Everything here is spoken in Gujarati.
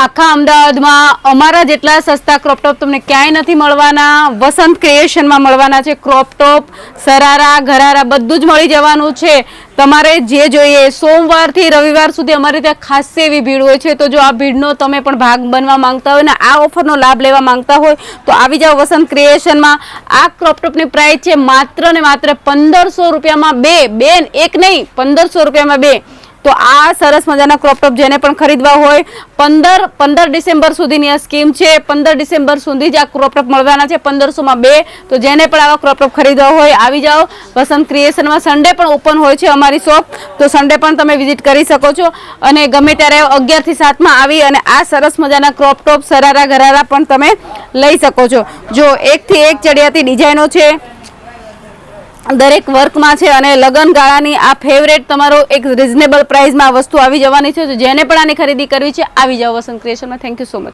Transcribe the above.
આખા અમદાવાદમાં અમારા જેટલા સસ્તા ક્રોપ ટોપ તમને ક્યાંય નથી મળવાના. વસંત ક્રિએશનમાં મળવાના છે. ક્રોપ ટોપ, સરારા, ઘરારા બધું જ મળી જવાનું છે. તમારે જે જોઈએ સોમવારથી રવિવાર સુધી અમારી ત્યાં ખાસ એવી ભીડ હોય છે. તો જો આ ભીડનો તમે પણ ભાગ બનવા માંગતા હોય ને આ ઓફરનો લાભ લેવા માંગતા હોય તો આવી જાઓ વસંત ક્રિએશનમાં. આ ક્રોપ ટોપની પ્રાઇસ છે માત્ર ને માત્ર 1500 રૂપિયામાં બે એક નહીં 1500 રૂપિયામાં બે. તો આ સરસ મજાના ક્રોપ ટોપ જેને પણ ખરીદવા હોય 15 ડિસેમ્બર સુધીની આ સ્કીમ છે. 15 ડિસેમ્બર સુધી જ આ ક્રોપ ટોપ મળવાના છે 1500માં બે. તો જેને પણ આવા ક્રોપ ટોપ ખરીદવા હોય આવી જાઓ વસંત ક્રિએશનમાં. સન્ડે પણ ઓપન હોય છે અમારી શોપ, તો સન્ડે પણ તમે વિઝિટ કરી શકો છો અને ગમે ત્યારે 11 થી 7 માં આવી અને આ સરસ મજાના ક્રોપ ટોપ, સરારા, ઘરારા પણ તમે લઈ શકો છો. જો એકથી એક ચડિયાતી ડિઝાઇનો છે, દરેક વર્કમાં છે અને લગન ગાળાની આ ફેવરેટ તમારો એક રિઝનેબલ પ્રાઇસમાં આ વસ્તુ આવી જવાની છે. તો જેને પણ આની ખરીદી કરવી છે આવી જાઓ વસંત ક્રિએશનમાં. Thank you so much.